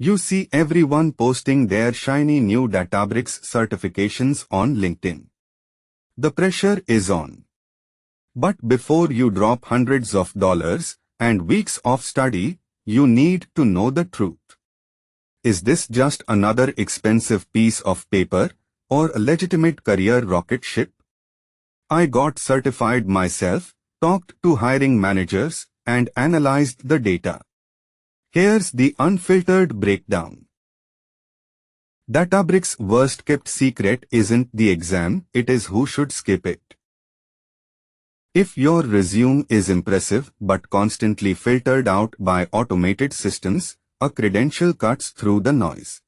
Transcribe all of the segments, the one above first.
You see everyone posting their shiny new Databricks certifications on LinkedIn. The pressure is on. But before you drop hundreds of dollars and weeks of study, you need to know the truth. Is this just another expensive piece of paper or a legitimate career rocket ship? I got certified myself, talked to hiring managers, and analyzed the data. Here's the unfiltered breakdown. Databricks' worst-kept secret isn't the exam, it is who should skip it. If your resume is impressive but constantly filtered out by automated systems, a credential cuts through the noise.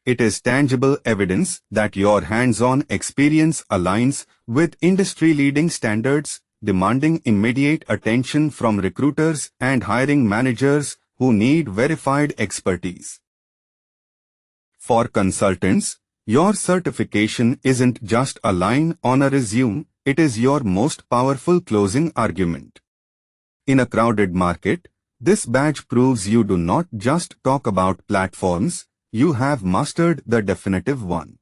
It is tangible evidence that your hands-on experience aligns with industry-leading standards, demanding immediate attention from recruiters and hiring managers who need verified expertise. For consultants, your certification isn't just a line on a resume, it is your most powerful closing argument. In a crowded market, this badge proves you do not just talk about platforms, you have mastered the definitive one.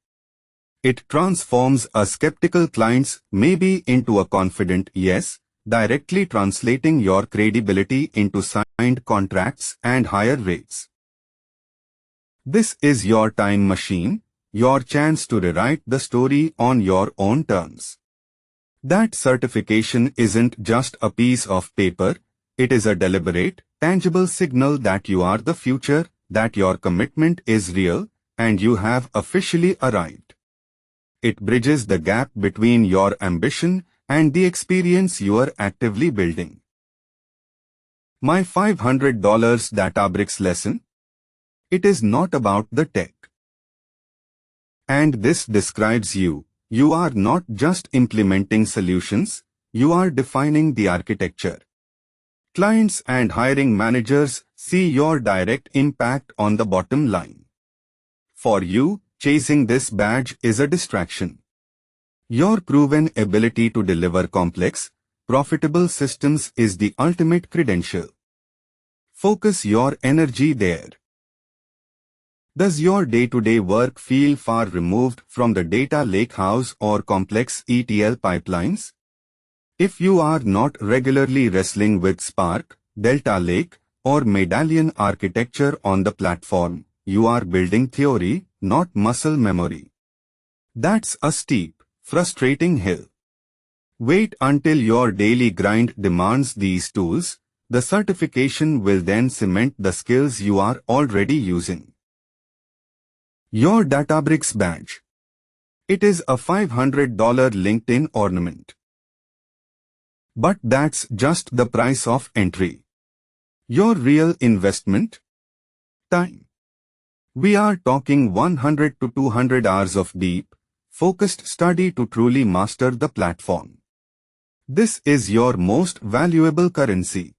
It transforms a skeptical client's maybe into a confident yes, directly translating your credibility into signed contracts and higher rates. This is your time machine, your chance to rewrite the story on your own terms. That certification isn't just a piece of paper, it is a deliberate, tangible signal that you are the future, that your commitment is real, and you have officially arrived. It bridges the gap between your ambition and the experience you are actively building. My $500 Databricks lesson? It is not about the tech. And this describes you. You are not just implementing solutions, you are defining the architecture. Clients and hiring managers see your direct impact on the bottom line. For you, chasing this badge is a distraction. Your proven ability to deliver complex, profitable systems is the ultimate credential. Focus your energy there. Does your day-to-day work feel far removed from the data lakehouse or complex ETL pipelines? If you are not regularly wrestling with Spark, Delta Lake, or Medallion architecture on the platform, you are building theory, not muscle memory. That's a steep, frustrating hill. Wait until your daily grind demands these tools. The certification will then cement the skills you are already using. Your Databricks badge. It is a $500 LinkedIn ornament. But that's just the price of entry. Your real investment? Time. We are talking 100 to 200 hours of deep, focused study to truly master the platform. This is your most valuable currency.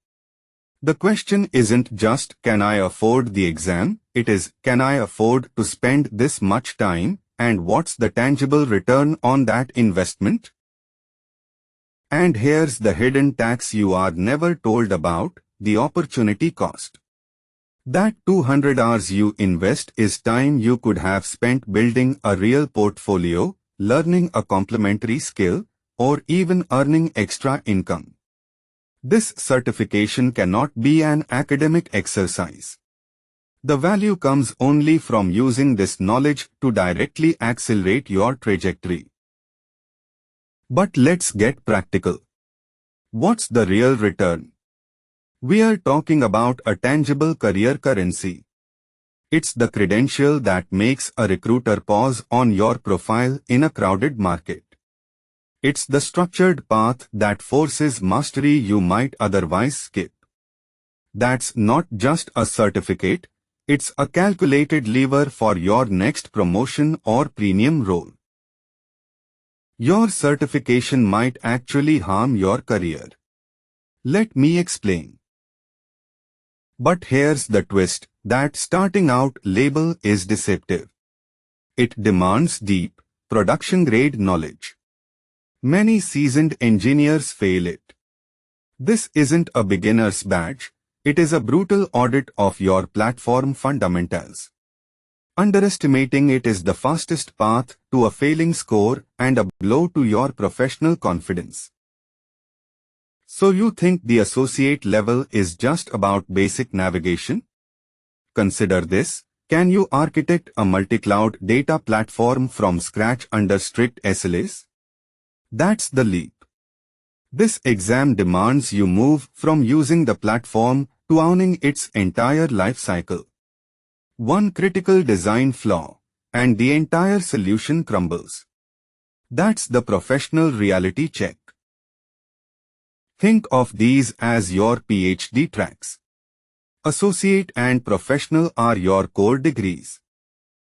The question isn't just, can I afford the exam? It is, can I afford to spend this much time, and what's the tangible return on that investment? And here's the hidden tax you are never told about, the opportunity cost. That 200 hours you invest is time you could have spent building a real portfolio, learning a complementary skill, or even earning extra income. This certification cannot be an academic exercise. The value comes only from using this knowledge to directly accelerate your trajectory. But let's get practical. What's the real return? We are talking about a tangible career currency. It's the credential that makes a recruiter pause on your profile in a crowded market. It's the structured path that forces mastery you might otherwise skip. That's not just a certificate, it's a calculated lever for your next promotion or premium role. Your certification might actually harm your career. Let me explain. But here's the twist, that starting out label is deceptive. It demands deep, production-grade knowledge. Many seasoned engineers fail it. This isn't a beginner's badge, It is a brutal audit of your platform fundamentals. Underestimating it is the fastest path to a failing score and a blow to your professional confidence. So you think the associate level is just about basic navigation? Consider this. Can you architect a multi-cloud data platform from scratch under strict SLAs? That's the leap. This exam demands you move from using the platform to owning its entire life cycle. One critical design flaw, and the entire solution crumbles. That's the professional reality check. Think of these as your PhD tracks. Associate and professional are your core degrees.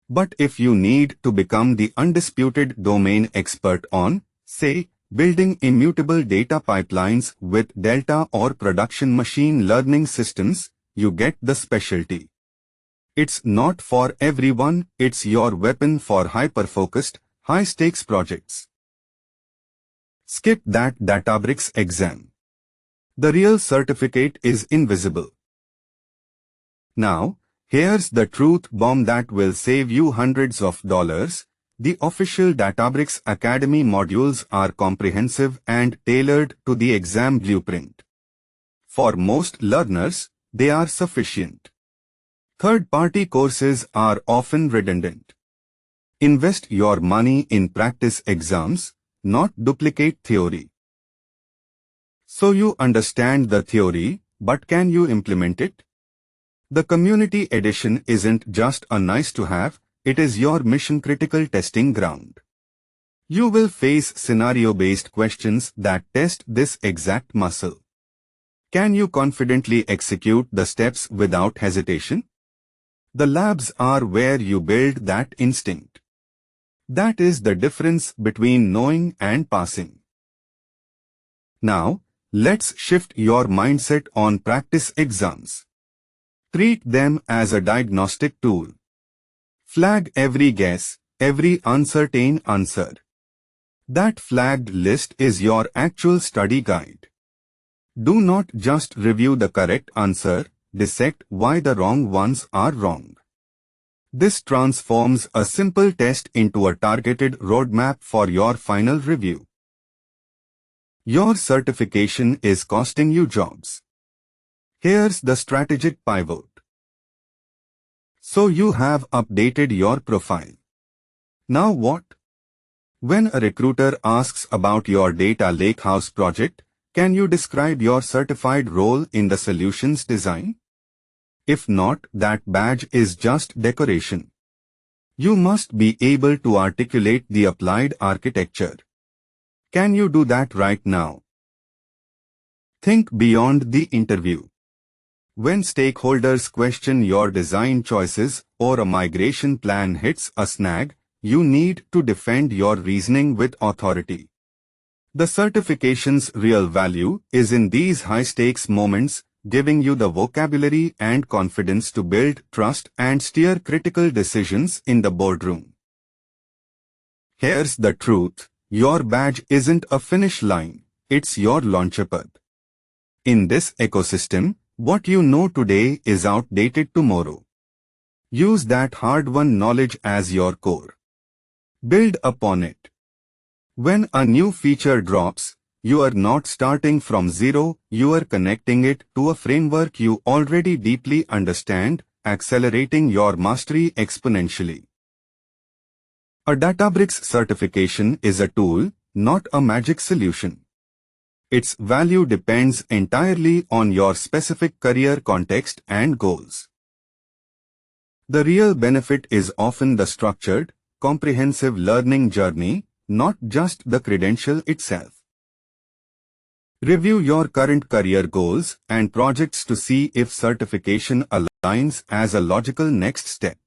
But if you need to become the undisputed domain expert on, say, building immutable data pipelines with Delta or production machine learning systems, you get the specialty. It's not for everyone, it's your weapon for hyper-focused, high-stakes projects. Skip that Databricks exam. The real certificate is invisible. Now, here's the truth bomb that will save you hundreds of dollars. The official Databricks Academy modules are comprehensive and tailored to the exam blueprint. For most learners, they are sufficient. Third-party courses are often redundant. Invest your money in practice exams, not duplicate theory. So you understand the theory, but can you implement it? The Community Edition isn't just a nice-to-have, it is your mission-critical testing ground. You will face scenario-based questions that test this exact muscle. Can you confidently execute the steps without hesitation? The labs are where you build that instinct. That is the difference between knowing and passing. Now, let's shift your mindset on practice exams. Treat them as a diagnostic tool. Flag every guess, every uncertain answer. That flagged list is your actual study guide. Do not just review the correct answer, dissect why the wrong ones are wrong. This transforms a simple test into a targeted roadmap for your final review. Your certification is costing you jobs. Here's the strategic pivot. So you have updated your profile. Now what? When a recruiter asks about your data lakehouse project, can you describe your certified role in the solution's design? If not, that badge is just decoration. You must be able to articulate the applied architecture. Can you do that right now? Think beyond the interview. When stakeholders question your design choices or a migration plan hits a snag, you need to defend your reasoning with authority. The certification's real value is in these high-stakes moments, giving you the vocabulary and confidence to build trust and steer critical decisions in the boardroom. Here's the truth. Your badge isn't a finish line, it's your launchpad. In this ecosystem, what you know today is outdated tomorrow. Use that hard-won knowledge as your core. Build upon it. When a new feature drops, you are not starting from zero, you are connecting it to a framework you already deeply understand, accelerating your mastery exponentially. A Databricks certification is a tool, not a magic solution. Its value depends entirely on your specific career context and goals. The real benefit is often the structured, comprehensive learning journey, not just the credential itself. Review your current career goals and projects to see if certification aligns as a logical next step.